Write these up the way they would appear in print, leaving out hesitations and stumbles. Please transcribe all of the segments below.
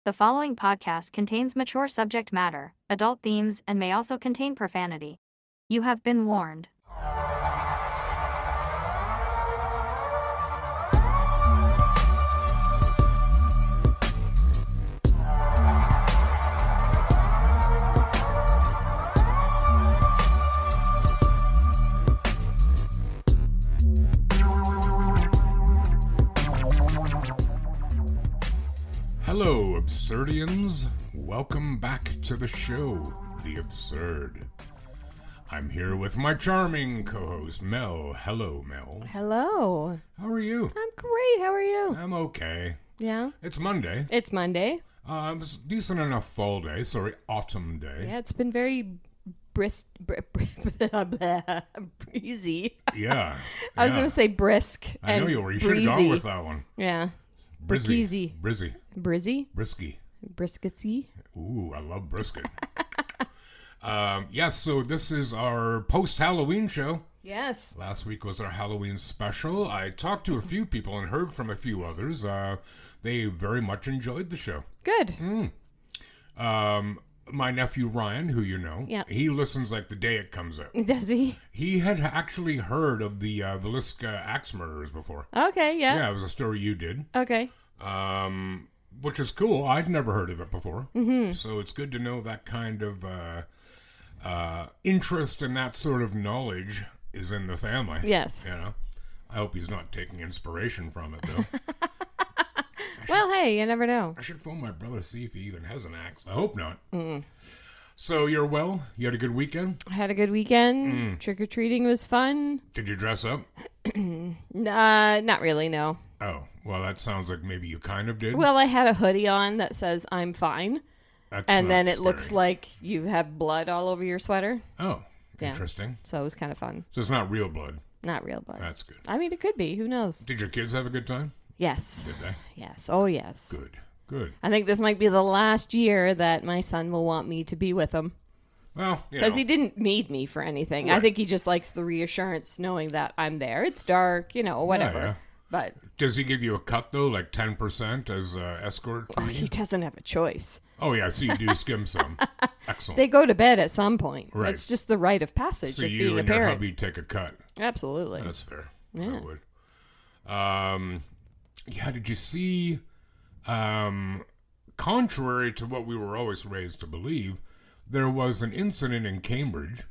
The following podcast contains mature subject matter, adult themes, and may also contain profanity. You have been warned. Hello, Absurdians. Welcome back to the show, The Absurd. I'm here with my charming co-host, Mel. Hello, Mel. Hello. How are you? I'm great. How are you? I'm okay. Yeah. It's Monday. It's Monday. It was a decent enough fall day. Sorry, autumn day. Yeah, it's been very breezy. Yeah. I was going to say brisk I and know you were. You should have gone with that one. Yeah. Brizzy. Brizzy? Brisky. Brisketsy? Ooh, I love brisket. So this is our post-Halloween show. Yes. Last week was our Halloween special. I talked to a few people and heard from a few others. They very much enjoyed the show. Good. My nephew Ryan, who you know, he listens like the day it comes out. Does he? He had actually heard of the Villisca axe murderers before. Okay, yeah. Yeah, it was a story you did. Okay. Which is cool. I'd never heard of it before. Mm-hmm. So it's good to know that kind of interest and that sort of knowledge is in the family. Yes. You know, I hope he's not taking inspiration from it, though. Well, hey, you never know. I should phone my brother, see if he even has an axe. I hope not. So you're well? You had a good weekend? I had a good weekend. Trick-or-treating was fun. Did you dress up? Not really, no. Oh, well, that sounds like maybe you kind of did. Well, I had a hoodie on that says I'm fine. And then it looks like you have blood all over your sweater. Oh, Yeah. interesting. So it was kind of fun. So it's not real blood. Not real blood. That's good. I mean, it could be. Who knows? Did your kids have a good time? Yes. Did they? Yes. Oh, yes. Good. I think this might be the last year that my son will want me to be with him. Well, because he didn't need me for anything. Right. I think he just likes the reassurance knowing that I'm there. It's dark, whatever. Yeah. But does he give you a cut, though, like 10% as escort fee? he doesn't have a choice. Oh, yeah, so you do skim some. Excellent. They go to bed at some point. Right. It's just the rite of passage So of you being a and your parent. hubby take a cut. Absolutely. That's fair. Yeah. I would. Did you see, contrary to what we were always raised to believe, there was an incident in Cambridge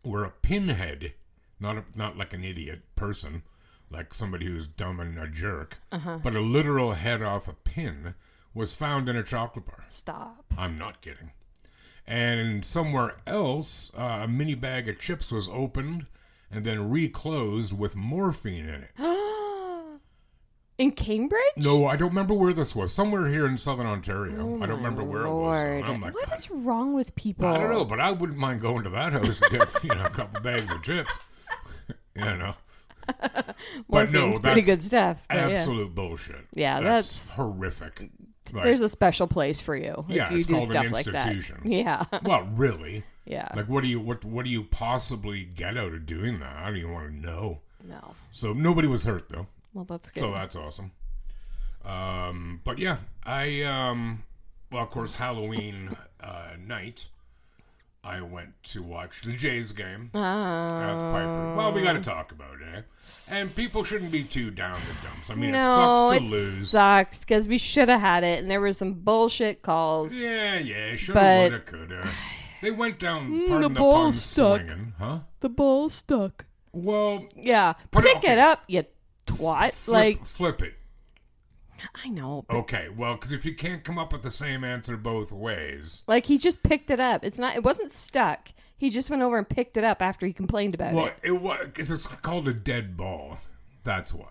where a pinhead, not like an idiot person, like somebody who's dumb and a jerk, but a literal head off a pin, was found in a chocolate bar. Stop. I'm not kidding. And somewhere else, a mini bag of chips was opened and then reclosed with morphine in it. In Cambridge? No, I don't remember where this was. Somewhere here in southern Ontario. I don't remember where it was. I'm like, what is wrong with people? I don't know, but I wouldn't mind going to that house and get a couple bags of chips. But no, that's pretty good stuff. Absolute bullshit. Yeah, that's horrific. Like, there's a special place for you if you it's do called stuff an like that. institution. Yeah. Well, really. Yeah. Like, what do you possibly get out of doing that? I don't even want to know. No. So nobody was hurt though. Well, that's good. So that's awesome. But yeah, well, of course, Halloween night, I went to watch the Jays game at Piper. Well, we got to talk about it, eh? And people shouldn't be too down the dumps. I mean, it sucks to lose. It sucks because we should have had it, and there were some bullshit calls. Yeah, shoulda, woulda, coulda. They went down, pardon the pun, swinging. Huh? The ball stuck. Well, yeah. Pick it up, you twat. Flip it. I know. Okay, well, because if you can't come up with the same answer both ways. Like, he just picked it up. It wasn't stuck. He just went over and picked it up after he complained about it. Well, it was, because it's called a dead ball. That's why.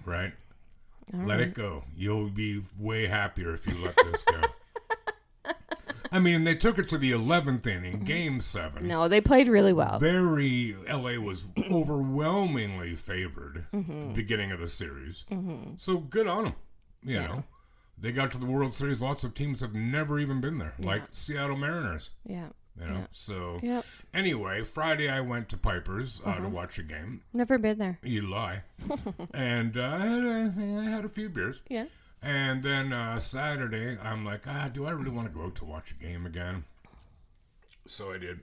Right? Let it go. You'll be way happier if you let this go. I mean, they took it to the 11th inning, game 7. No, they played really well. LA was overwhelmingly favored at the beginning of the series. So good on them. You know, they got to the World Series. Lots of teams have never even been there, like Seattle Mariners. Yeah. So anyway, Friday I went to Piper's to watch a game. Never been there. You lie. And I had a few beers. Yeah. And then Saturday, I'm like, do I really want to go out to watch a game again? So I did.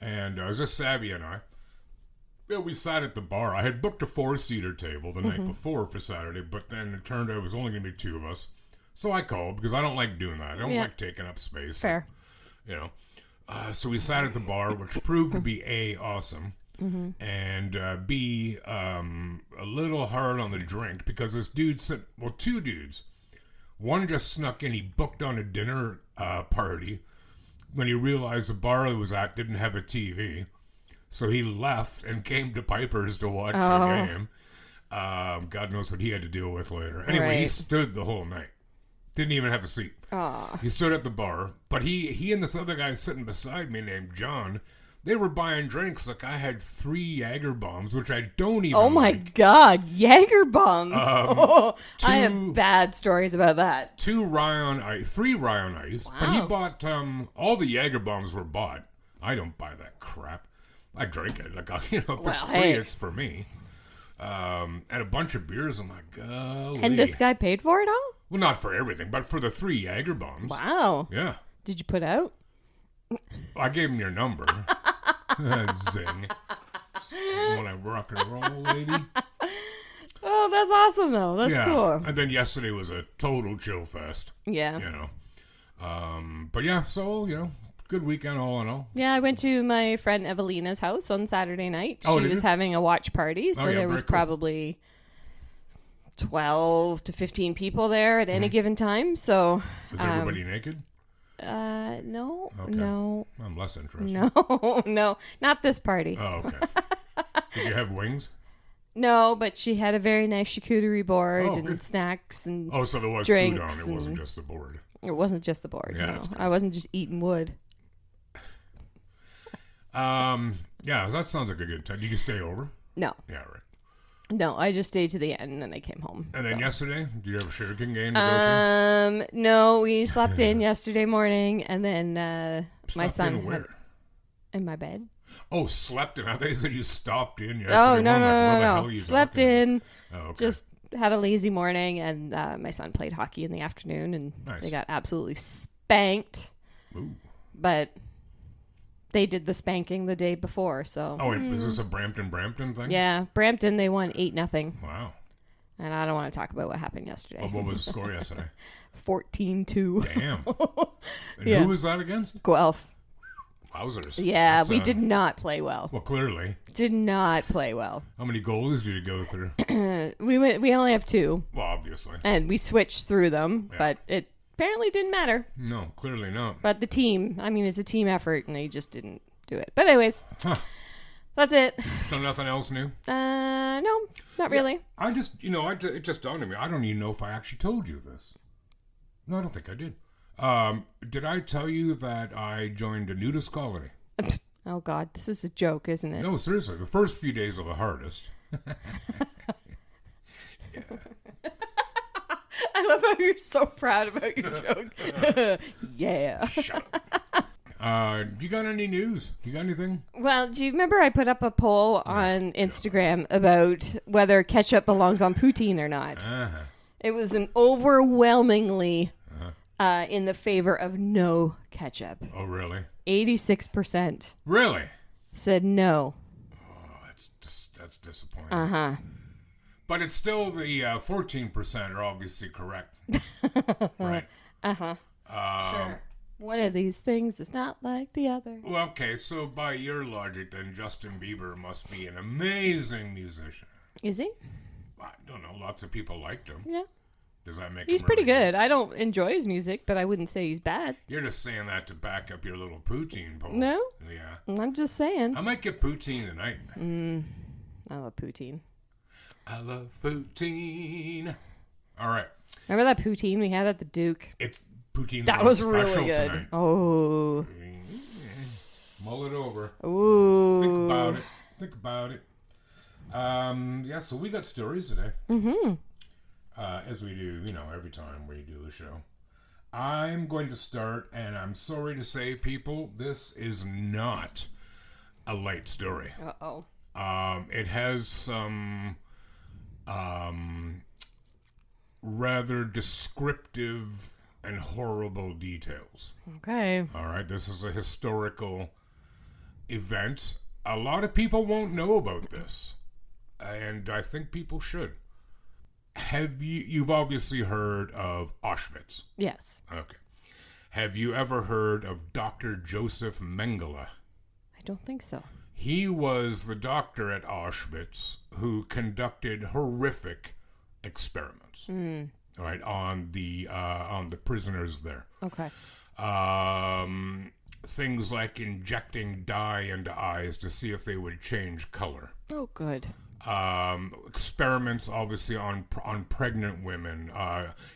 And it was just Savvy and I. Yeah, we sat at the bar. I had booked a 4-seater table the night before for Saturday, but then it turned out it was only going to be 2 of us. So I called because I don't like doing that. I don't like taking up space. Fair. So we sat at the bar, which proved to be A, awesome, and B, a little hard on the drink because this dude said, 2 dudes. One just snuck in. He booked on a dinner party when he realized the bar he was at didn't have a TV. So he left and came to Piper's to watch the game. God knows what he had to deal with later. Anyway, he stood the whole night. Didn't even have a seat. He stood at the bar. But he and this other guy sitting beside me named John, they were buying drinks. Like, I had 3 Jaeger bombs, which I don't even Oh my like. God, Jaeger bombs. I have bad stories about that. 3 Rye on Ice. Wow. But he bought, all the Jaeger bombs were bought. I don't buy that crap. I drink it. Like, if it's free, it's for me. And a bunch of beers. I'm like, golly. And this guy paid for it all? Well, not for everything, but for the 3 Jaeger bombs. Wow. Yeah. Did you put out? I gave him your number. Zing. Want to rock and roll, lady? Oh, that's awesome, though. That's cool. And then yesterday was a total chill fest. Yeah. But yeah, so, good weekend all in all. Yeah, I went to my friend Evelina's house on Saturday night. Oh, she was having a watch party, so there was cool. probably 12 to 15 people there at any given time. So Was everybody naked? No, Okay. no, I'm less interested. no, not this party. Oh, okay. Did you have wings? No, but she had a very nice charcuterie board and good. snacks and Oh, so there was drinks food on it. It wasn't just the board. It wasn't just the board. Yeah, No. that's good. I wasn't just eating wood. Yeah, that sounds like a good time. Did you stay over? No, Yeah, right. no, I just stayed to the end and then I came home. And then so. yesterday, did you have a sugarcane game to go to? No, we slept in yesterday morning and then my Slept son in where? had in my bed. Oh, slept in. I thought you said you stopped in yesterday. Oh, no, morning. Like, where the hell no. are you Slept talking in, about? Oh, okay. just had a lazy morning, and my son played hockey in the afternoon, and Nice. they got absolutely spanked. Ooh. But they did the spanking the day before, so. Oh, wait, was this a Brampton thing? Yeah, Brampton, they won 8-0. Wow. And I don't want to talk about what happened yesterday. Well, what was the score yesterday? 14-2. Damn. And Yeah. who was that against? Guelph. Wowzers. Yeah, That's, we did not play well. Well, clearly. Did not play well. How many goalies did you go through? We only have 2, Well, obviously. and we switched through them, Yeah. but it apparently didn't matter. No, clearly not. But the team, I mean, it's a team effort, and they just didn't do it. But anyways, Huh. that's it. So nothing else new? No, not really. I just, it just dawned on me. I don't even know if I actually told you this. No, I don't think I did. Did I tell you that I joined a nudist colony? Oh, God, this is a joke, isn't it? No, seriously. The first few days are the hardest. I love how you're so proud about your joke. Yeah. Shut up. You got any news? You got anything? Well, do you remember I put up a poll on Instagram about whether ketchup belongs on poutine or not? Uh-huh. It was an overwhelmingly in the favor of no ketchup. Oh, really? 86% Really? said no. Oh, that's disappointing. Uh-huh. But it's still the 14% are obviously correct. Right? Uh-huh. Sure. One of these things is not like the other. Well, okay, so by your logic, then Justin Bieber must be an amazing musician. Is he? I don't know. Lots of people liked him. Yeah. Does that make He's him pretty really good. I don't enjoy his music, but I wouldn't say he's bad. You're just saying that to back up your little poutine poll. No. Yeah. I'm just saying. I might get poutine tonight. I love poutine. I love poutine. All right. Remember that poutine we had at the Duke? It's poutine. That was really good. Tonight. Oh. Mull it over. Ooh. Think about it. Yeah, so we got stories today. Mm-hmm. As we do, every time we do the show. I'm going to start, and I'm sorry to say, people, this is not a light story. rather descriptive and horrible details. Okay. All right, this is a historical event. A lot of people won't know about this, and I think people should. You've obviously heard of Auschwitz? Yes. Okay. Have you ever heard of Dr. Joseph Mengele? I don't think so. He was the doctor at Auschwitz who conducted horrific experiments, right, on the prisoners there. Okay. Things like injecting dye into eyes to see if they would change color. Oh, good. Experiments, obviously, on pregnant women.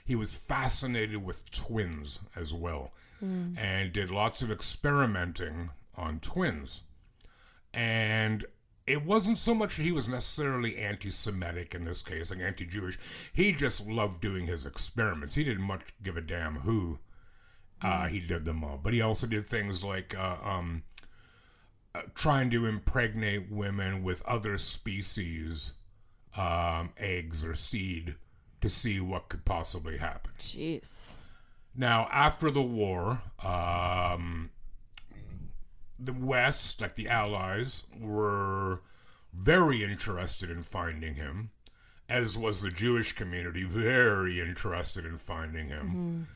He was fascinated with twins as well, and did lots of experimenting on twins. And it wasn't so much that he was necessarily anti-Semitic in this case, like anti-Jewish. He just loved doing his experiments. He didn't much give a damn who he did them all. But he also did things like trying to impregnate women with other species, eggs or seed, to see what could possibly happen. Jeez. Now, after the war, the West, like the Allies, were very interested in finding him, as was the Jewish community very interested in finding him.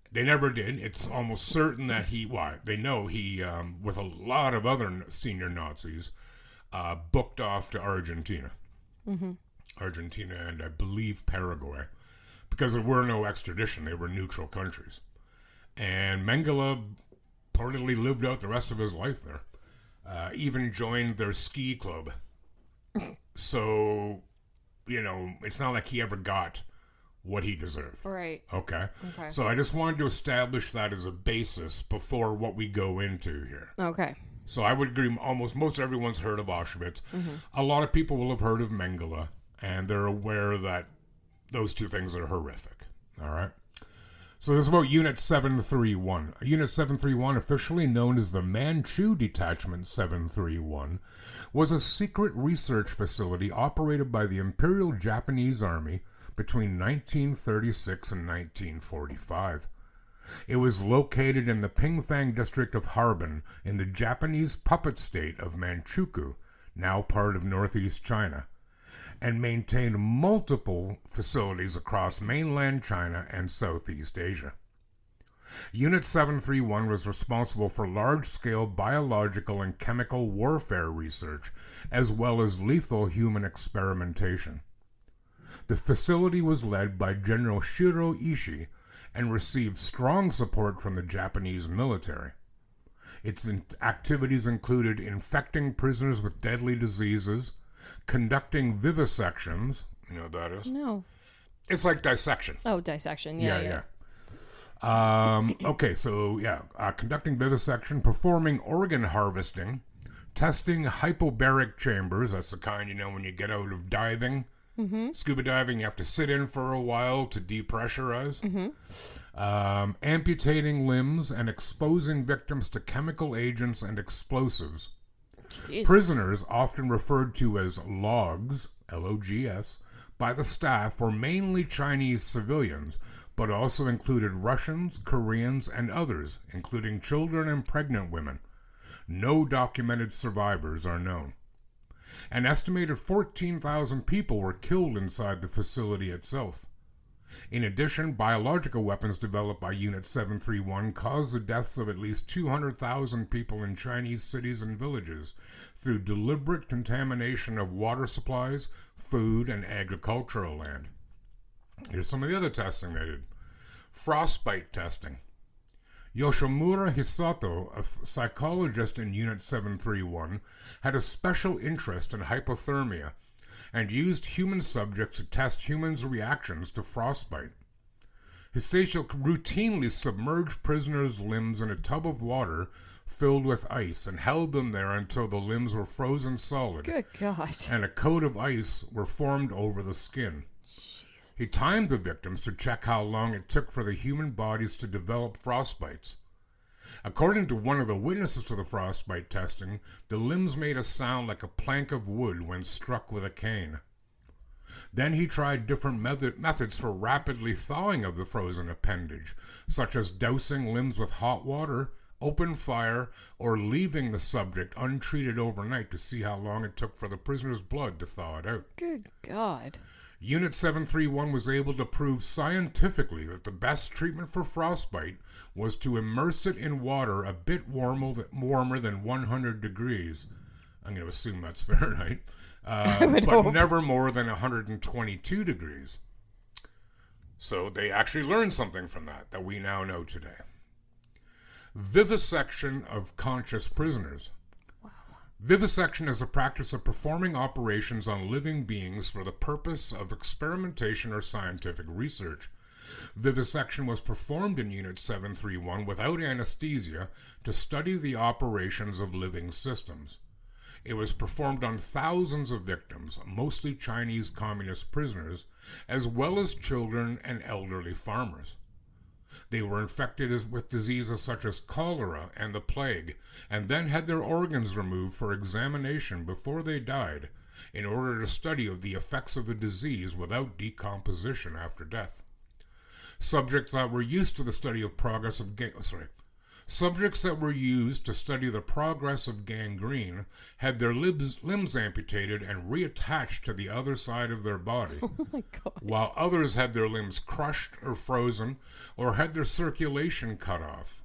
They never did. It's almost certain that they know he, with a lot of other senior Nazis, booked off to Argentina. Argentina and I believe Paraguay, because there were no extradition. They were neutral countries. And Mengele reportedly lived out the rest of his life there. Even joined their ski club. So, it's not like he ever got what he deserved. Right. Okay. So I just wanted to establish that as a basis before what we go into here. Okay. So I would agree, most everyone's heard of Auschwitz. A lot of people will have heard of Mengele, and they're aware that those two things are horrific. All right? So this is about Unit 731. Unit 731, officially known as the Manchu Detachment 731, was a secret research facility operated by the Imperial Japanese Army between 1936 and 1945. It was located in the Pingfang district of Harbin in the Japanese puppet state of Manchukuo, now part of northeast China, and maintained multiple facilities across mainland China and Southeast Asia. Unit 731 was responsible for large-scale biological and chemical warfare research, as well as lethal human experimentation. The facility was led by General Shiro Ishii and received strong support from the Japanese military. Its activities included infecting prisoners with deadly diseases, conducting vivisections. You know what that is? No. It's like dissection. Oh, dissection. Yeah. Conducting vivisection, performing organ harvesting, testing hypobaric chambers. That's the kind, when you get out of diving. Scuba diving, you have to sit in for a while to depressurize. Amputating limbs and exposing victims to chemical agents and explosives. Jesus. Prisoners, often referred to as logs, L-O-G-S, by the staff were mainly Chinese civilians, but also included Russians, Koreans, and others, including children and pregnant women. No documented survivors are known. An estimated 14,000 people were killed inside the facility itself. In addition, biological weapons developed by Unit 731 caused the deaths of at least 200,000 people in Chinese cities and villages through deliberate contamination of water supplies, food, and agricultural land. Here's some of the other testing they did. Frostbite testing. Yoshimura Hisato, a psychologist in Unit 731, had a special interest in hypothermia and used human subjects to test humans' reactions to frostbite. Hisato routinely submerged prisoners' limbs in a tub of water filled with ice and held them there until the limbs were frozen solid. Good God. And a coat of ice were formed over the skin. He timed the victims to check how long it took for the human bodies to develop frostbites. According to one of the witnesses to the frostbite testing, the limbs made a sound like a plank of wood when struck with a cane. Then he tried different methods for rapidly thawing of the frozen appendage, such as dousing limbs with hot water, open fire, or leaving the subject untreated overnight to see how long it took for the prisoner's blood to thaw it out. Good God. Unit 731 was able to prove scientifically that the best treatment for frostbite was to immerse it in water a bit warmer than 100 degrees. I'm going to assume that's Fahrenheit. But hope. Never more than 122 degrees. So they actually learned something from that we now know today. Vivisection of conscious prisoners. Wow. Vivisection is a practice of performing operations on living beings for the purpose of experimentation or scientific research. Vivisection was performed in Unit 731 without anesthesia to study the operations of living systems. It was performed on thousands of victims, mostly Chinese communist prisoners, as well as children and elderly farmers. They were infected with diseases such as cholera and the plague, and then had their organs removed for examination before they died, in order to study the effects of the disease without decomposition after death. Subjects that were used to the study of Subjects that were used to study the progress of gangrene had their limbs amputated and reattached to the other side of their body, Oh my God. while others had their limbs crushed or frozen or had their circulation cut off.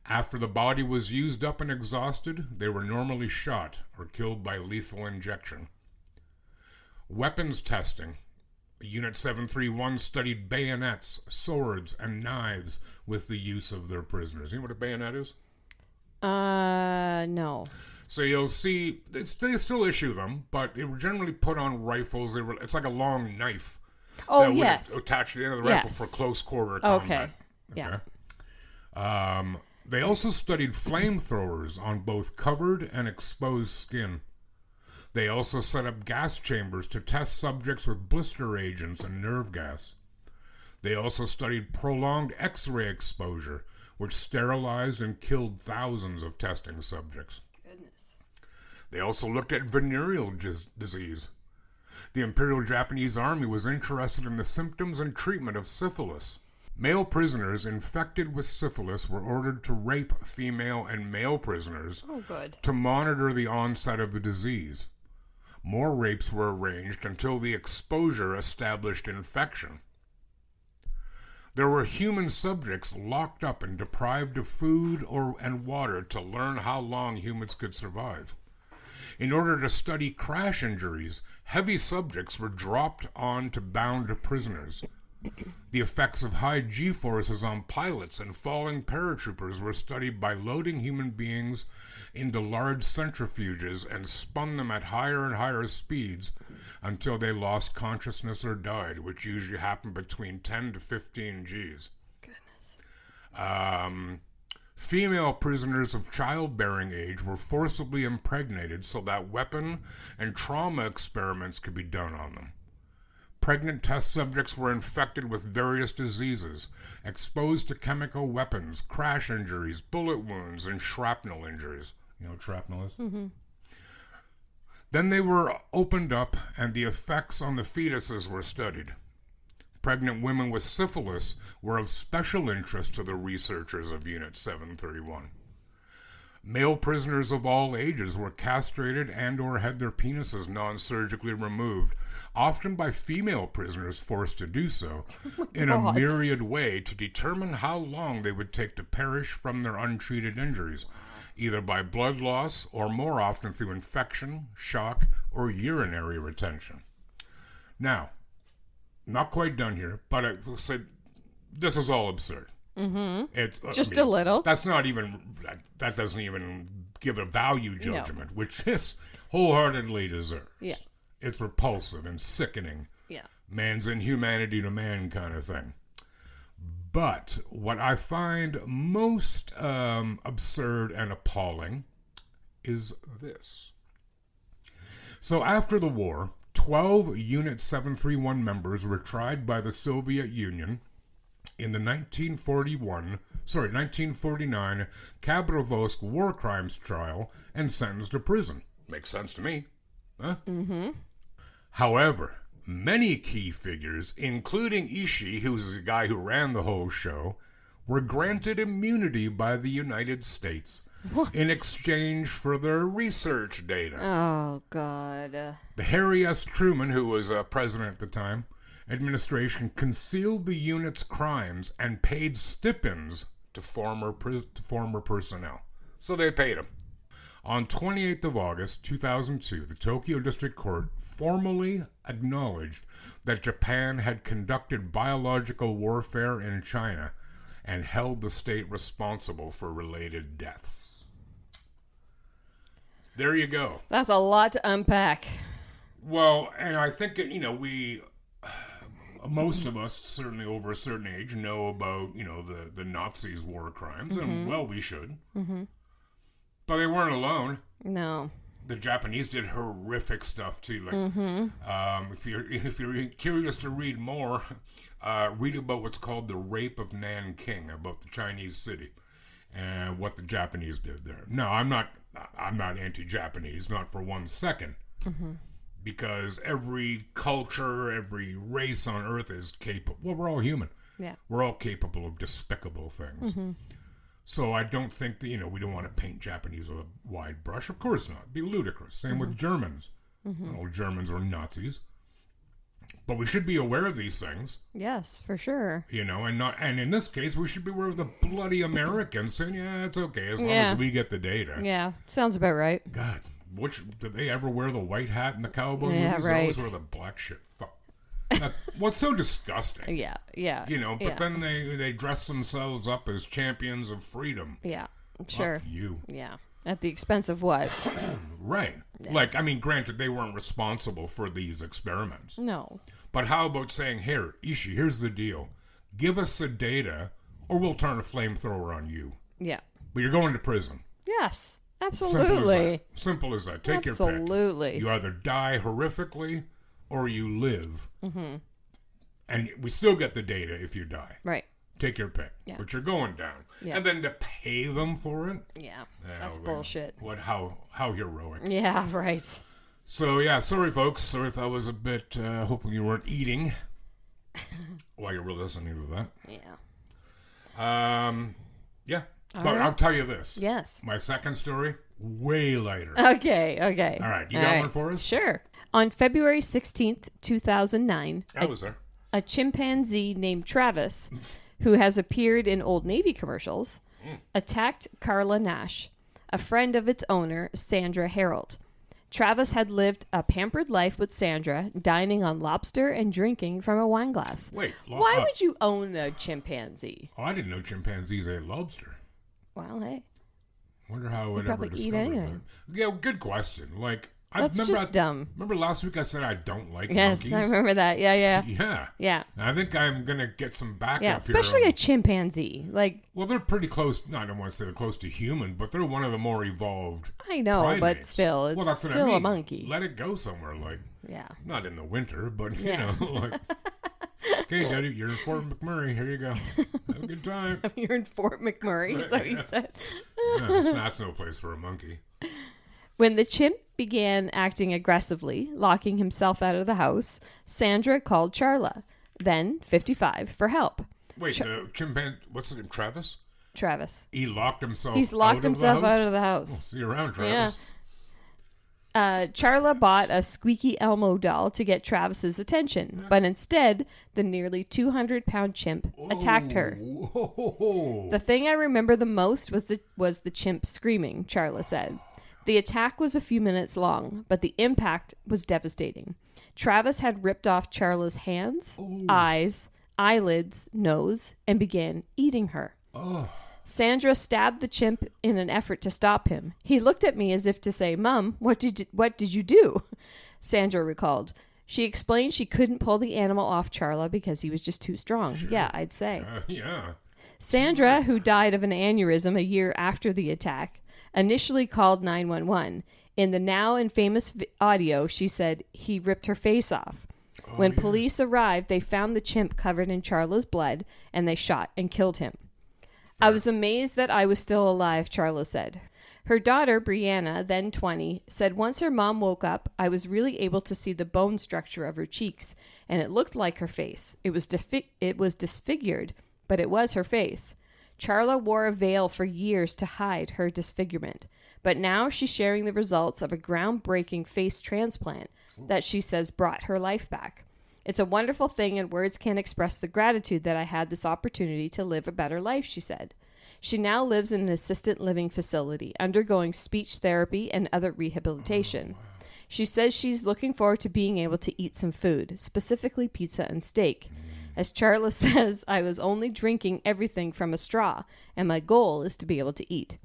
After the body was used up and exhausted, they were normally shot or killed by lethal injection. Weapons testing. Unit 731 studied bayonets, swords, and knives with the use of their prisoners. You know what a bayonet is? No. So you'll see, they still issue them, but they were generally put on rifles. It's like a long knife. Oh, that yes. would attach to the end of the rifle Yes. for close quarter combat. Yeah. They also studied flamethrowers on both covered and exposed skin. They also set up gas chambers to test subjects with blister agents and nerve gas. They also studied prolonged X-ray exposure, which sterilized and killed thousands of testing subjects. Goodness. They also looked at venereal disease. The Imperial Japanese Army was interested in the symptoms and treatment of syphilis. Male prisoners infected with syphilis were ordered to rape female and male prisoners to monitor the onset of the disease. More rapes were arranged until the exposure established infection. There were human subjects locked up and deprived of food and water to learn how long humans could survive. In order to study crash injuries, heavy subjects were dropped onto bound prisoners. The effects of high G-forces on pilots and falling paratroopers were studied by loading human beings into large centrifuges and spun them at higher and higher speeds until they lost consciousness or died, which usually happened between 10 to 15 Gs. Goodness. Female prisoners of childbearing age were forcibly impregnated so that weapon and trauma experiments could be done on them. Pregnant test subjects were infected with various diseases, exposed to chemical weapons, crash injuries, bullet wounds, and shrapnel injuries. You know what shrapnel is? Mm-hmm. Then they were opened up and the effects on the fetuses were studied. Pregnant women with syphilis were of special interest to the researchers of Unit 731. Male prisoners of all ages were castrated and or had their penises non-surgically removed, often by female prisoners forced to do so, in a myriad way to determine how long they would take to perish from their untreated injuries, either by blood loss or more often through infection, shock, or urinary retention. Now, not quite done here, but I will say this is all absurd. Mm-hmm. It's just a little. That's not even. That doesn't even give a value judgment, which this wholeheartedly deserves. Yeah. It's repulsive and sickening. Yeah. Man's inhumanity to man kind of thing. But what I find most absurd and appalling is this. So after the war, 12 Unit 731 members were tried by the Soviet Union in the 1949 Khabrovosk war crimes trial and sentenced to prison. Makes sense to me. Huh? Mm-hmm. However, many key figures, including Ishii, who's the guy who ran the whole show, were granted immunity by the United States in exchange for their research data. Oh, God. The Harry S. Truman, who was president at the time, administration concealed the unit's crimes and paid stipends to former personnel. So they paid them. On 28th of August 2002, the Tokyo District Court formally acknowledged that Japan had conducted biological warfare in China and held the state responsible for related deaths. There you go. That's a lot to unpack. Well, and I think, most of us, certainly over a certain age, know about, the Nazis' war crimes, and, well, we should. Mm-hmm. But they weren't alone. No. The Japanese did horrific stuff, too. Like, if you're curious to read more, read about what's called the Rape of Nanking, about the Chinese city, and what the Japanese did there. No, I'm not anti-Japanese, not for 1 second. Mm-hmm. Because every culture, every race on Earth is capable. Well, we're all human. Yeah. We're all capable of despicable things. Mm-hmm. So I don't think that, we don't want to paint Japanese with a wide brush. Of course not. It'd be ludicrous. Same with Germans. Mm-hmm. All Germans were Nazis. But we should be aware of these things. Yes, for sure. And in this case, we should be aware of the bloody Americans saying, yeah, it's okay as long as we get the data. Yeah, sounds about right. God. Did they ever wear the white hat in the cowboy movies? Right. They always wear the black shit. Fuck. What's so disgusting? Yeah. But then they dress themselves up as champions of freedom. Yeah, sure. Fuck you. Yeah. At the expense of what? Right. Yeah. Granted, they weren't responsible for these experiments. No. But how about saying, here, Ishii, here's the deal. Give us the data, or we'll turn a flamethrower on you. Yeah. But you're going to prison. Yes. Absolutely. Simple as that. Take your pick. Absolutely. You either die horrifically or you live. Mm-hmm. And we still get the data if you die. Right. Take your pick. Yeah. But you're going down. Yeah. And then to pay them for it? Yeah. That's bullshit. How heroic. Yeah, right. So, yeah, sorry, folks. Sorry if that was a bit, hoping you weren't eating while you were listening to that. Yeah. Yeah. But I'll tell you this. Yes. My second story, way lighter. Okay. All right. You got one for us? Sure. On February 16th, 2009, I was there. A chimpanzee named Travis, who has appeared in Old Navy commercials, attacked Carla Nash, a friend of its owner, Sandra Harold. Travis had lived a pampered life with Sandra, dining on lobster and drinking from a wine glass. Wait. Why would you own a chimpanzee? Oh, I didn't know chimpanzees ate lobster. Well, hey. Wonder how I would ever discover that. Yeah, good question. That's just dumb. Remember last week I said I don't like monkeys? Yes, I remember that. Yeah. Yeah. I think I'm going to get some backup here. Especially a chimpanzee. Well, they're pretty close. No, I don't want to say they're close to human, but they're one of the more evolved I know, primates. But still, it's that's still what I mean. A monkey. Let it go somewhere. Yeah. Not in the winter, but, okay, Daddy, you're in Fort McMurray. Here you go. Have a good time. You're in Fort McMurray, is that what you said? No, that's no place for a monkey. When the chimp began acting aggressively, locking himself out of the house, Sandra called Charla, then 55, for help. Wait, the chimpanzee, what's his name, Travis? Travis. He locked himself He's locked himself out of the house. See you around, Travis. Yeah. Charla bought a squeaky Elmo doll to get Travis's attention, but instead, the nearly 200-pound chimp attacked her. Whoa. The thing I remember the most was the chimp screaming, Charla said. The attack was a few minutes long, but the impact was devastating. Travis had ripped off Charla's hands, eyes, eyelids, nose, and began eating her. Oh. Sandra stabbed the chimp in an effort to stop him. He looked at me as if to say, "Mom, what did you do?" Sandra recalled. She explained she couldn't pull the animal off Charla because he was just too strong. Sure. Yeah, I'd say. Yeah. Sandra, who died of an aneurysm a year after the attack, initially called 911. In the now infamous audio, she said he ripped her face off. When police arrived, they found the chimp covered in Charla's blood, and they shot and killed him. I was amazed that I was still alive, Charla said. Her daughter, Brianna, then 20, said once her mom woke up, I was really able to see the bone structure of her cheeks, and it looked like her face. It was disfigured, but it was her face. Charla wore a veil for years to hide her disfigurement, but now she's sharing the results of a groundbreaking face transplant that she says brought her life back. It's a wonderful thing, and words can't express the gratitude that I had this opportunity to live a better life, she said. She now lives in an assisted living facility, undergoing speech therapy and other rehabilitation. She says she's looking forward to being able to eat some food, specifically pizza and steak. As Charla says, I was only drinking everything from a straw, and my goal is to be able to eat.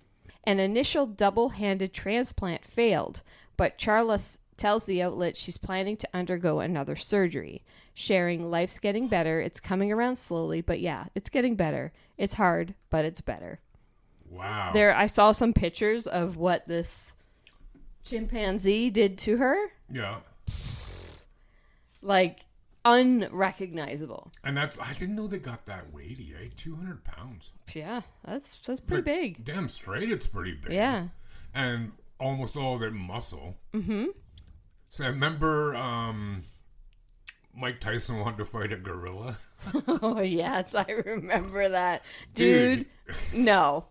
An initial double-handed transplant failed, but Charla tells the outlet she's planning to undergo another surgery, sharing life's getting better. It's coming around slowly, but yeah, it's getting better. It's hard, but it's better. Wow. There, I saw some pictures of what this chimpanzee did to her. Yeah. Like, unrecognizable. And I didn't know they got that weighty, 200 pounds. Yeah, that's pretty big. Damn straight it's pretty big. Yeah. And almost all their muscle. Mm-hmm. So I remember Mike Tyson wanted to fight a gorilla. Oh, yes, I remember that. Dude. No.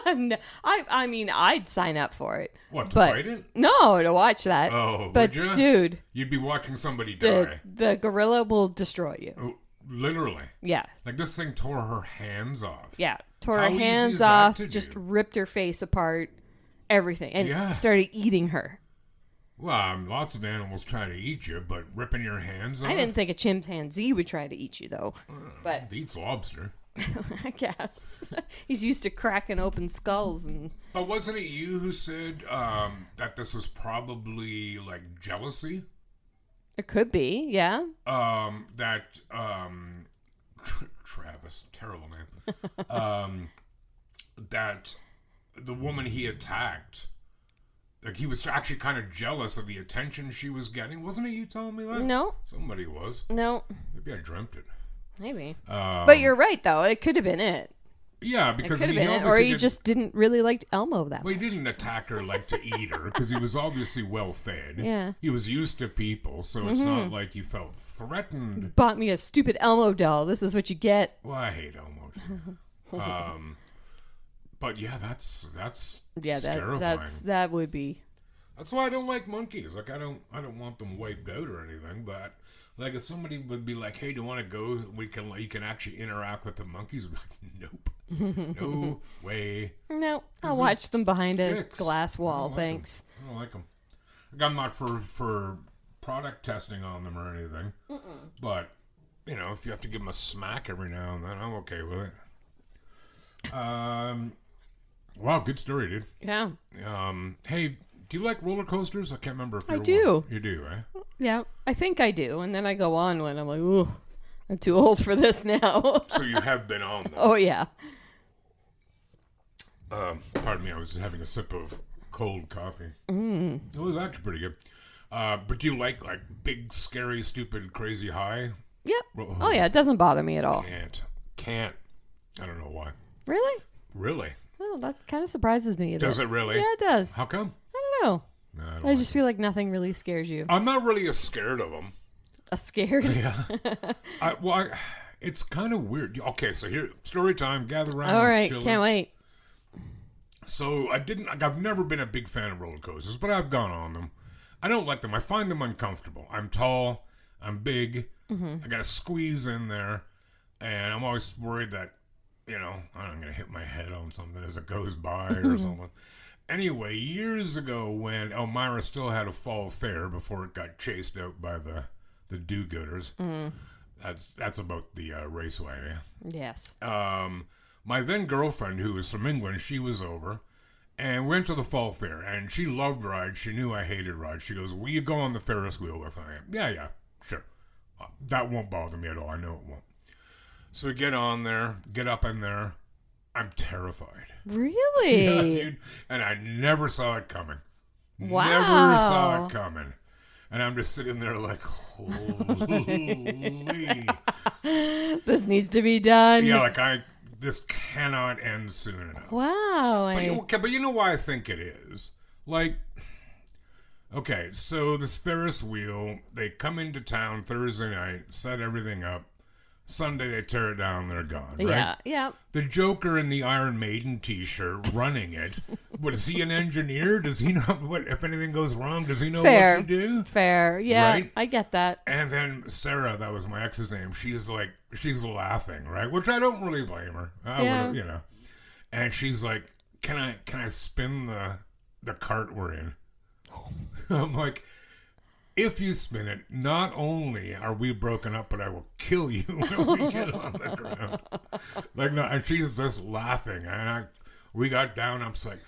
No. I mean, I'd sign up for it. What, to but fight it? No, to watch that. Oh, but would you? Dude. You'd be watching somebody die. The gorilla will destroy you. Oh, literally. Yeah. Like this thing tore her hands off. Yeah. Tore How her easy hands is that off, to just do? ripped her face apart, everything, and started eating her. Well, lots of animals try to eat you, but ripping your hands off? I didn't think a chimpanzee would try to eat you, though. But It eats lobster. I guess. He's used to cracking open skulls. But wasn't it you who said that this was probably like jealousy? It could be, yeah. Travis, terrible name. That the woman he attacked, like he was actually kind of jealous of the attention she was getting. Wasn't it you telling me that? No. Somebody was. No. Maybe I dreamt it. Maybe. But you're right, though. It could have been it. Yeah, It because could have been it. Or he just didn't really like Elmo that Well, much. he didn't attack her like to eat her because he was obviously well fed. Yeah. He was used to people, so it's not like he felt threatened. Bought me a stupid Elmo doll. This is what you get. Well, I hate Elmo. But yeah, that's Yeah, terrifying. that would be. That's why I don't like monkeys. Like I don't want them wiped out or anything. But like if somebody would be like, "Hey, do you want to go? You can actually interact with the monkeys." I'd be like, "Nope, no way." No, I'll watch them behind a Dicks. glass wall. I don't like Thanks. I don't like them. Like, I'm not for product testing on them or anything. But you know, if you have to give them a smack every now and then, I'm okay with it. Wow, good story, dude. Yeah. Hey, do you like roller coasters? I can't remember if I you're do. one. You do, eh? Yeah, I think I do. And then I go on when I'm like, ooh, I'm too old for this now. So you have been on them. Oh, yeah. Pardon me, I was having a sip of cold coffee. It was actually pretty good. But do you like big, scary, stupid, crazy high? Yep. Oh, yeah, it doesn't bother me at all. Can't. I don't know why. Really? Really? Oh, that kind of surprises me. Does it really? Yeah, it does. How come? I don't know. No, I don't I like just feel like nothing really scares you. I'm not really as scared of them. Scared? Yeah. It's kind of weird. Okay, so here, story time. Gather around. All right, chillin'. can't wait. So I've never been a big fan of roller coasters, but I've gone on them. I don't like them. I find them uncomfortable. I'm tall. I'm big. I got to squeeze in there. And I'm always worried that, I'm going to hit my head on something as it goes by or something. Anyway, years ago when Elmira still had a fall fair before it got chased out by the do-gooders. That's about the raceway, yeah? Yes. My then girlfriend, who was from England, she was over, and we went to the fall fair, and she loved rides. She knew I hated rides. She goes, "Will you go on the Ferris wheel with me?" Yeah, sure. That won't bother me at all. I know it won't. So we get up in there. I'm terrified. Really? Yeah, dude. And I never saw it coming. Wow. Never saw it coming. And I'm just sitting there like, holy. This needs to be done. Yeah, this cannot end soon enough. Wow. But you know why I think it is? Like, okay, so this Ferris wheel, they come into town Thursday night, set everything up. Sunday they tear it down, they're gone, right? Yeah. The Joker in the Iron Maiden t-shirt running it. What, is he an engineer? Does he know what, if anything goes wrong, does he know what to do? Fair. Yeah, right? I get that. And then Sarah, that was my ex's name, she's laughing, right? Which I don't really blame her. You know. And she's like, can I spin the cart we're in? I'm like, if you spin it, not only are we broken up, but I will kill you when we get on the ground. Like, no, and she's just laughing. And we got down. I'm just like,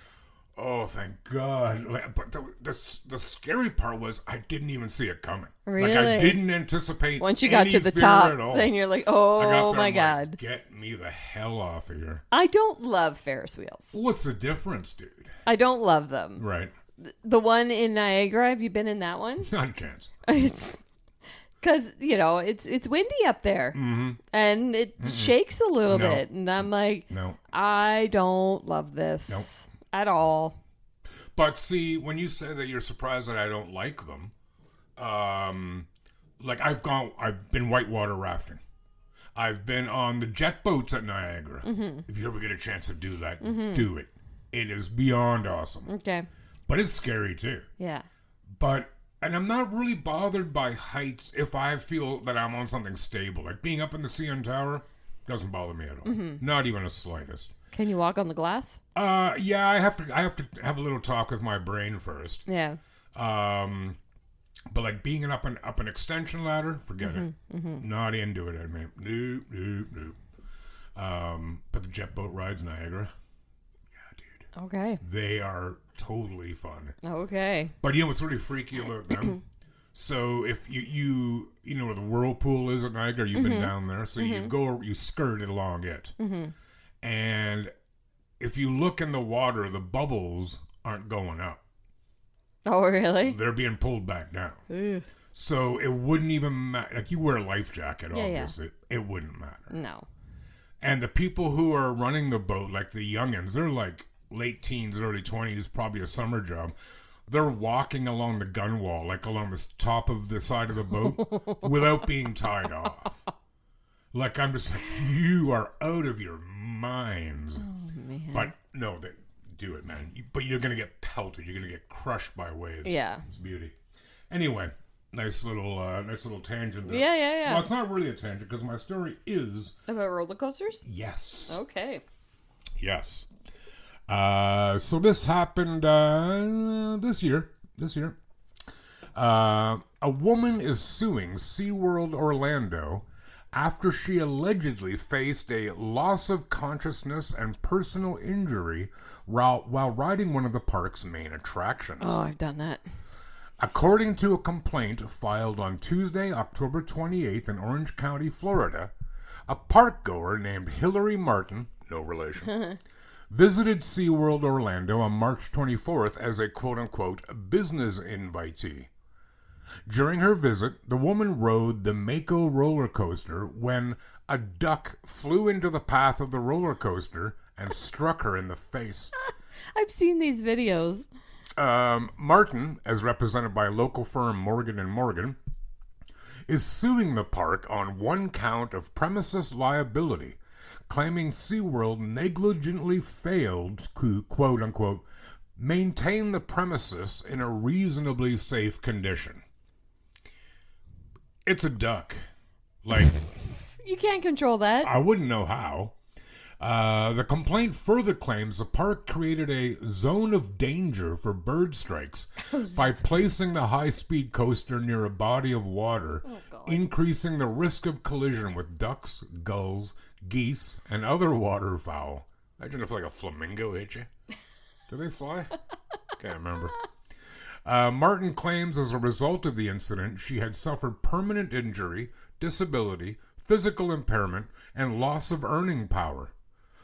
oh, thank God. Like, but the scary part was I didn't even see it coming. Really? Like, I didn't anticipate once you got to the fear top, at all. then you're like, I got oh there, my I'm God. like, get me the hell off of here. I don't love Ferris wheels. What's the difference, dude? I don't love them. Right. The one in Niagara, have you been in that one? Not a chance. It's because it's windy up there, and it shakes a little bit, and I'm like, I don't love this at all. But see, when you say that you're surprised that I don't like them, like I've been whitewater rafting. I've been on the jet boats at Niagara. If you ever get a chance to do that, do it. It is beyond awesome. Okay. But it's scary too. Yeah. And I'm not really bothered by heights if I feel that I'm on something stable. Like being up in the CN Tower doesn't bother me at all. Not even the slightest. Can you walk on the glass? Yeah, I have to have a little talk with my brain first. Yeah. But like being up an extension ladder, forget it. Not into it. I mean, nope. But the jet boat rides Niagara. Okay. They are totally fun. Okay. But you know what's really freaky about them? So if you know where the whirlpool is at Niagara, you've been down there. So you skirt it along it. And if you look in the water, the bubbles aren't going up. Oh, really? They're being pulled back down. Ugh. So it wouldn't even matter. Like you wear a life jacket, Yeah, obviously. It wouldn't matter. No. And the people who are running the boat, like the youngins, they're like late teens, early 20s, probably a summer job. They're walking along the gun wall, like along the top of the side of the boat, without being tied off. Like, I'm just like, you are out of your minds. Oh, man. But no, do it, man. But you're going to get pelted. You're going to get crushed by waves. Yeah. It's beauty. Anyway, nice little tangent there. Yeah. Well, it's not really a tangent because my story is... About roller coasters? Yes. Okay. Yes. So this happened this year. A woman is suing SeaWorld Orlando after she allegedly faced a loss of consciousness and personal injury while riding one of the park's main attractions. Oh, I've done that. According to a complaint filed on Tuesday, October 28th in Orange County, Florida, a park goer named Hillary Martin, no relation, visited SeaWorld Orlando on March 24th as a quote-unquote business invitee. During her visit, the woman rode the Mako roller coaster when a duck flew into the path of the roller coaster and struck her in the face. I've seen these videos. Martin, as represented by local firm Morgan & Morgan, is suing the park on one count of premises liability, claiming SeaWorld negligently failed to, quote-unquote, maintain the premises in a reasonably safe condition. It's a duck. Like... You can't control that. I wouldn't know how. The complaint further claims the park created a zone of danger for bird strikes by placing the high-speed coaster near a body of water, increasing the risk of collision with ducks, gulls, geese, and other waterfowl. Imagine if like a flamingo hit you. Do they fly? Can't remember. Martin claims as a result of the incident, she had suffered permanent injury, disability, physical impairment, and loss of earning power.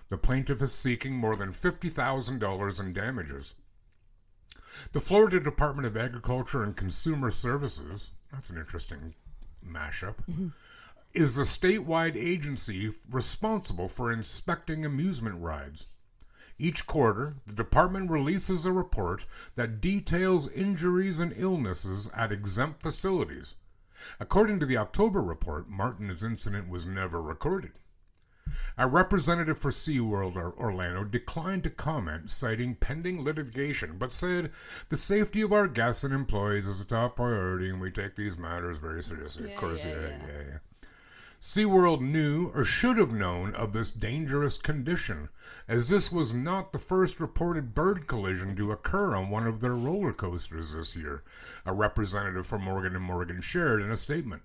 The plaintiff is seeking more than $50,000 in damages. The Florida Department of Agriculture and Consumer Services, that's an interesting mashup, is the statewide agency responsible for inspecting amusement rides. Each quarter, the department releases a report that details injuries and illnesses at exempt facilities. According to the October report, Martin's incident was never recorded. A representative for SeaWorld Orlando declined to comment, citing pending litigation, but said, "The safety of our guests and employees is a top priority, and we take these matters very seriously." Of course, yeah. SeaWorld knew, or should have known, of this dangerous condition, as this was not the first reported bird collision to occur on one of their roller coasters this year, a representative for Morgan & Morgan shared in a statement.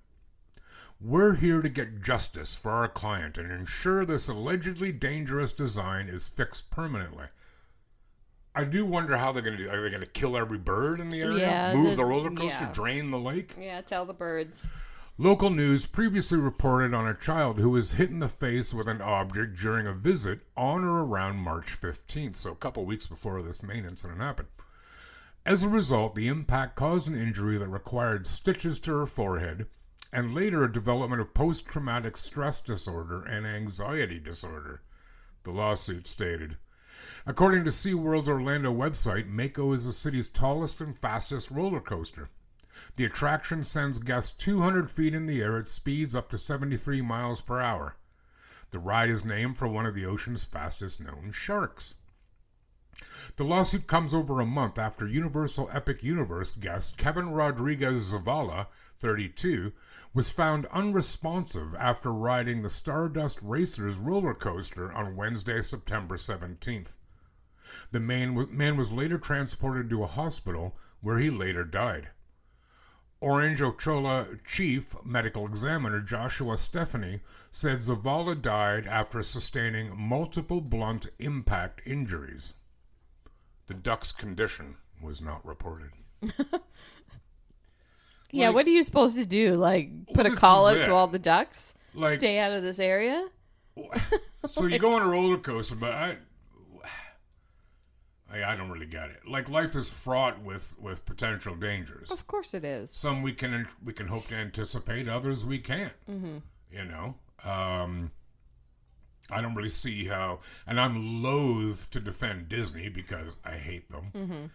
"We're here to get justice for our client and ensure this allegedly dangerous design is fixed permanently." I do wonder how they're going to do. Are they going to kill every bird in the area? Yeah, Move the roller coaster? Drain the lake? Yeah, tell the birds. Local news previously reported on a child who was hit in the face with an object during a visit on or around March 15th, so a couple weeks before this main incident happened. As a result, the impact caused an injury that required stitches to her forehead, and later a development of post-traumatic stress disorder and anxiety disorder, the lawsuit stated. According to SeaWorld's Orlando website, Mako is the city's tallest and fastest roller coaster. The attraction sends guests 200 feet in the air at speeds up to 73 miles per hour. The ride is named for one of the ocean's fastest known sharks. The lawsuit comes over a month after Universal Epic Universe guest Kevin Rodriguez Zavala, 32, was found unresponsive after riding the Stardust Racers roller coaster on Wednesday, September 17th. The man was later transported to a hospital where he later died. Orange Ochoa Chief Medical Examiner Joshua Stephanie said Zavala died after sustaining multiple blunt impact injuries. The duck's condition was not reported. Yeah, what are you supposed to do? Like, put a call out to all the ducks? Like, stay out of this area? So you go on a roller coaster, but I don't really get it. Like, life is fraught with potential dangers. Of course it is. Some we can hope to anticipate, others we can't. Mm-hmm. You know? I don't really see how... And I'm loath to defend Disney because I hate them.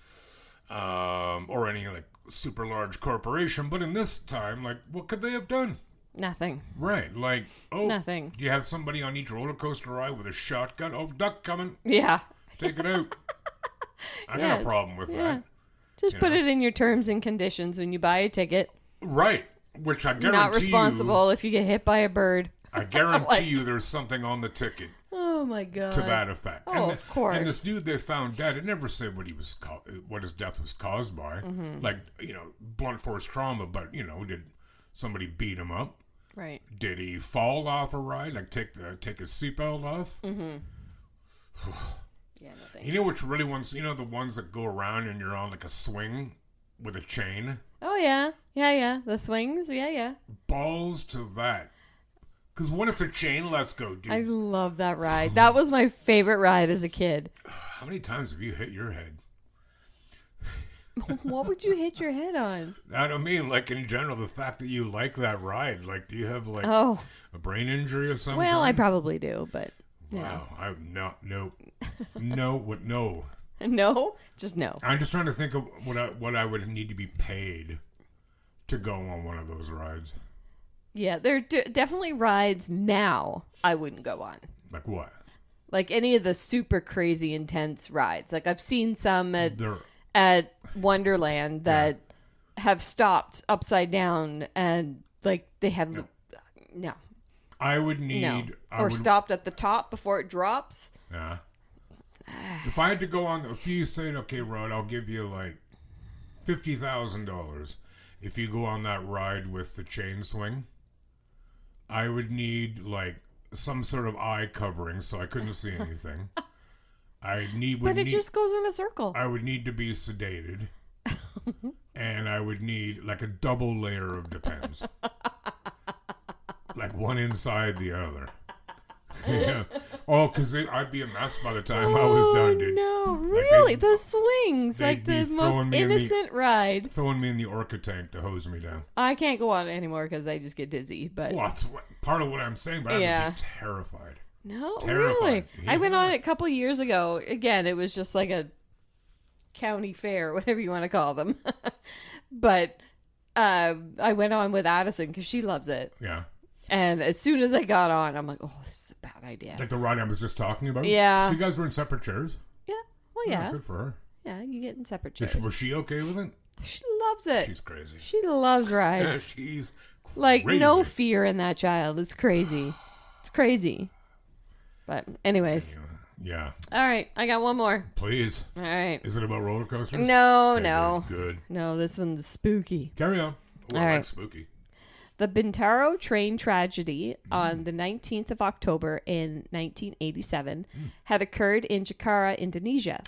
Mm-hmm. Or any, like, super large corporation. But in this time, like, what could they have done? Nothing. Right. Like, nothing. Do you have somebody on each roller coaster ride with a shotgun? Oh, duck coming. Yeah. Take it out. I got a problem with that. Just put it in your terms and conditions when you buy a ticket. Right. Which I guarantee not responsible if you get hit by a bird. I guarantee you there's something on the ticket. Oh my god. To that effect. Oh, of course. And this dude they found dead, it never said what his death was caused by. Mm-hmm. Like, blunt force trauma, but, did somebody beat him up? Right. Did he fall off a ride? Like, take his seatbelt off? Mm-hmm. Yeah, no thanks. You know which really ones, the ones that go around and you're on like a swing with a chain? Oh, yeah. Yeah. The swings. Yeah. Balls to that. Because what if the chain lets go, dude? I love that ride. That was my favorite ride as a kid. How many times have you hit your head? What would you hit your head on? I don't mean, like, in general, the fact that you like that ride. Like, do you have, like, a brain injury of some kind? Well, I probably do, but... Wow, No? Just no. I'm just trying to think of what I would need to be paid to go on one of those rides. Yeah, there are definitely rides now I wouldn't go on. Like what? Like any of the super crazy intense rides. Like I've seen some at Wonderland that have stopped upside down and like they have no. I would need... Or stopped at the top before it drops. Yeah. If I had to go on... If you said, okay, Rod, I'll give you like $50,000 if you go on that ride with the chain swing, I would need like some sort of eye covering so I couldn't see anything. But it just goes in a circle. I would need to be sedated. And I would need like a double layer of Depends. Like one inside the other. Yeah. Oh, because I'd be a mess by the time I was done, dude. No, Like, really? The swings, they'd like the be most throwing me in the- innocent ride. Throwing me in the orca tank to hose me down. I can't go on it anymore because I just get dizzy. But Well, that's part of what I'm saying, but Yeah. I'd be terrified. no, Terrifying. really. I went Yeah. on it a couple years ago. Again, it was just like a county fair, whatever you want to call them. But I went on with Addison because she loves it. Yeah. And as soon as I got on, I'm like, oh, this is a bad idea. Like the ride I was just talking about? Yeah. So you guys were in separate chairs? Yeah. Well, Oh, yeah. good for her. Yeah, you get in separate Is chairs. Was she okay with it? She loves it. She's crazy. She loves rides. She's Like, crazy. no fear in that child. It's crazy. It's crazy. But, anyways. Yeah. All right. I got one more. Please. All right. Is it about roller coasters? No, Okay, no. Good. No, this one's spooky. Carry on. Oh, All right. That's spooky. The Bintaro train tragedy on the 19th of October in 1987 had occurred in Jakarta, Indonesia,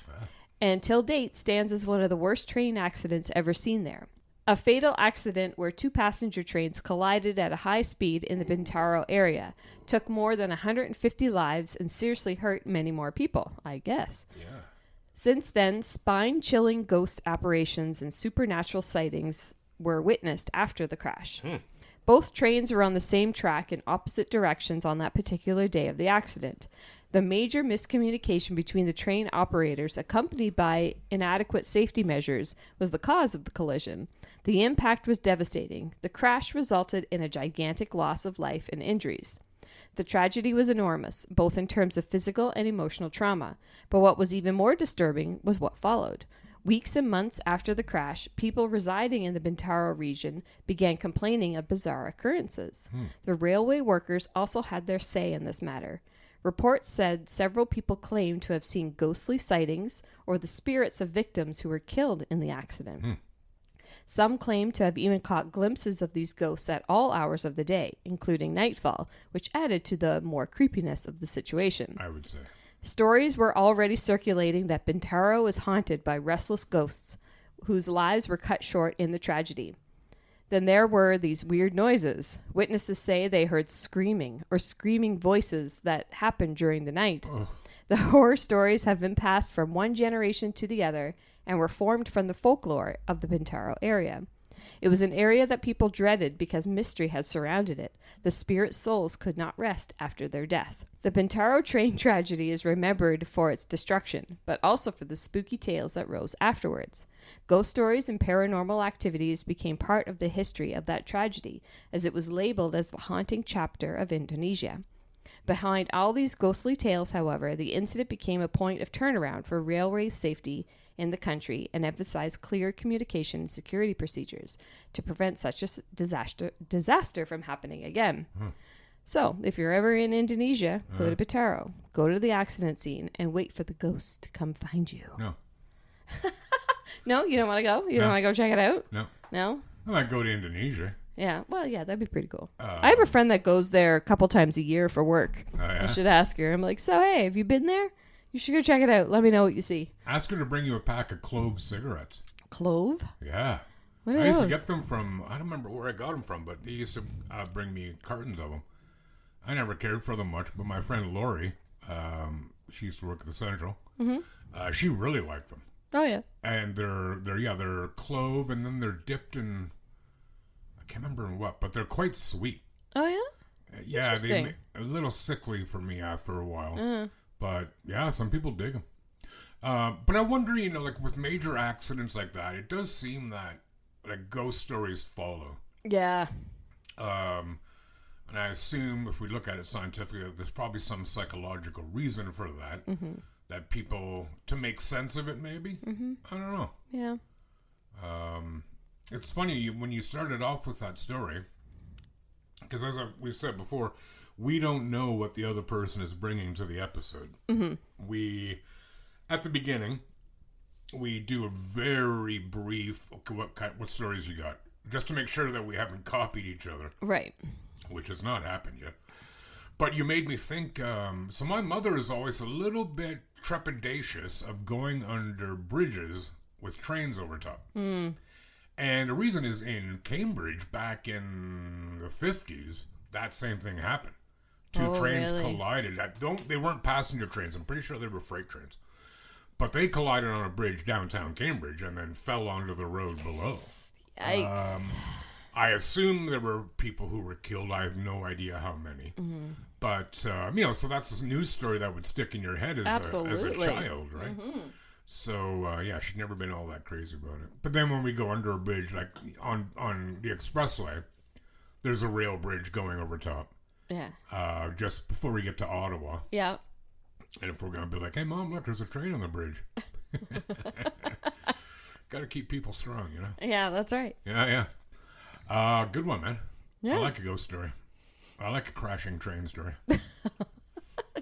and till date stands as one of the worst train accidents ever seen there. A fatal accident where two passenger trains collided at a high speed in the Bintaro area took more than 150 lives and seriously hurt many more people, I guess. Yeah. Since then, spine-chilling ghost apparitions and supernatural sightings were witnessed after the crash. Both trains were on the same track in opposite directions on that particular day of the accident. The major miscommunication between the train operators, accompanied by inadequate safety measures, was the cause of the collision. The impact was devastating. The crash resulted in a gigantic loss of life and injuries. The tragedy was enormous, both in terms of physical and emotional trauma. But what was even more disturbing was what followed. Weeks and months after the crash, people residing in the Bintaro region began complaining of bizarre occurrences. The railway workers also had their say in this matter. Reports said several people claimed to have seen ghostly sightings or the spirits of victims who were killed in the accident. Some claimed to have even caught glimpses of these ghosts at all hours of the day, including nightfall, which added to the more creepiness of the situation. I would say. Stories were already circulating that Bintaro was haunted by restless ghosts whose lives were cut short in the tragedy. Then there were these weird noises. Witnesses say they heard screaming or screaming voices that happened during the night. Ugh. The horror stories have been passed from one generation to the other and were formed from the folklore of the Bintaro area. It was an area that people dreaded because mystery had surrounded it. The spirit souls could not rest after their death. The Bintaro train tragedy is remembered for its destruction, but also for the spooky tales that rose afterwards. Ghost stories and paranormal activities became part of the history of that tragedy, as it was labeled as the haunting chapter of Indonesia. Behind all these ghostly tales, however, the incident became a point of turnaround for railway safety in the country and emphasized clear communication and security procedures to prevent such a disaster from happening again. So, if you're ever in Indonesia, go to Bintaro, go to the accident scene, and wait for the ghost to come find you. No. No, you don't want to go? You don't No. want to go check it out? No. No? I might go to Indonesia. Yeah. Well, yeah, that'd be pretty cool. I have a friend that goes there a couple times a year for work. Oh, yeah? I should ask her. I'm like, so hey, have you been there? You should go check it out. Let me know what you see. Ask her to bring you a pack of clove cigarettes. Clove? Yeah. What are I used to those? get them from, I don't remember where I got them from, but they used to bring me cartons of them. I never cared for them much, but my friend Lori, she used to work at the Central. She really liked them. Oh, yeah. And they're clove, and then they're dipped in, I can't remember in what, but they're quite sweet. Oh, yeah? Yeah, they Interesting. make a little sickly for me after a while. But yeah, some people dig them. But I wonder, like with major accidents like that, it does seem that like ghost stories follow. Yeah. And I assume if we look at it scientifically, there's probably some psychological reason for that. That people, to make sense of it, maybe. I don't know. Yeah. It's funny when you started off with that story, because as we've said before, we don't know what the other person is bringing to the episode. We, at the beginning, we do a very brief, okay, what stories you got, just to make sure that we haven't copied each other, Right. which has not happened yet. But you made me think, so my mother is always a little bit trepidatious of going under bridges with trains over top. And the reason is in Cambridge, back in the 50s, that same thing happened. Two trains really? collided. They weren't passenger trains. I'm pretty sure they were freight trains. But they collided on a bridge downtown Cambridge and then fell onto the road below. Yikes. I assume there were people who were killed. I have no idea how many. Mm-hmm. But, so that's a news story that would stick in your head as a child, right? Mm-hmm. So, she'd never been all that crazy about it. But then when we go under a bridge, like on the expressway, there's a rail bridge going over top. Yeah. Just before we get to Ottawa. Yeah. And if we're going to be like, hey, Mom, look, there's a train on the bridge. Got to keep people strong, you know? Yeah, that's right. Yeah. Good one, man. Yeah. I like a ghost story. I like a crashing train story.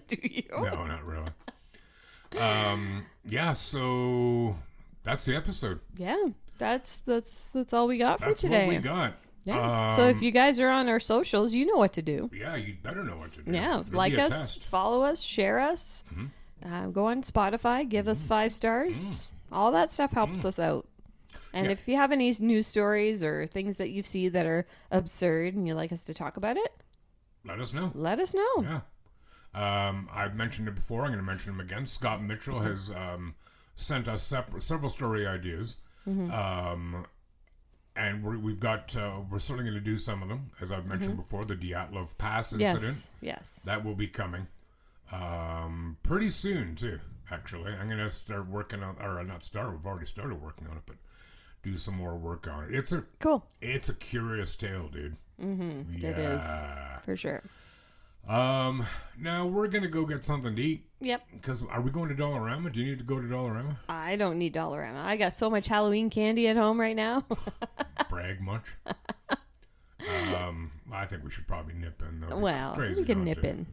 Do you? No, not really. So that's the episode. Yeah, that's all we got for today. That's what we got. Yeah. So if you guys are on our socials, you know what to do. Yeah, you better know what to do. Yeah, like us, follow us, share us. Mm-hmm. Go on Spotify, give us 5 stars. All that stuff helps us out. And if you have any news stories or things that you see that are absurd and you'd like us to talk about it, let us know. Let us know. Yeah. I've mentioned it before. I'm going to mention them again. Scott Mitchell has sent us several story ideas. And we've got, we're certainly going to do some of them, as I've mentioned before, the Dyatlov Pass incident. Yes. That will be coming pretty soon, too, actually. I'm going to start working on, or not start, we've already started working on it, but do some more work on it. It's a curious tale, dude. Mm-hmm. Yeah. It is, for sure. Now we're going to go get something to eat. Yep. Because are we going to Dollarama? Do you need to go to Dollarama? I don't need Dollarama. I got so much Halloween candy at home right now. Brag much? I think we should probably nip in, though. Well, we can nip in.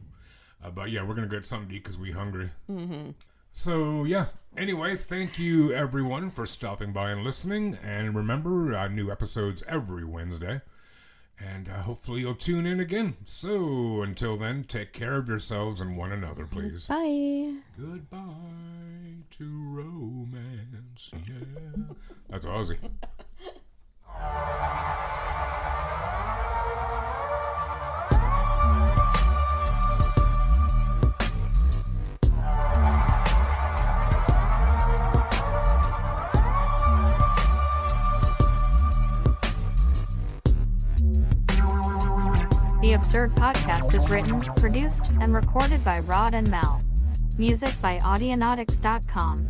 But yeah, we're going to get something to eat because we're hungry. Mm-hmm. So yeah. Anyway, thank you everyone for stopping by and listening. And remember, new episodes every Wednesday. And hopefully you'll tune in again. So until then, take care of yourselves and one another, please. Bye. Goodbye to romance. Yeah. That's Aussie. The Absurd Podcast is written, produced, and recorded by Rod and Mel. Music by Audionautics.com.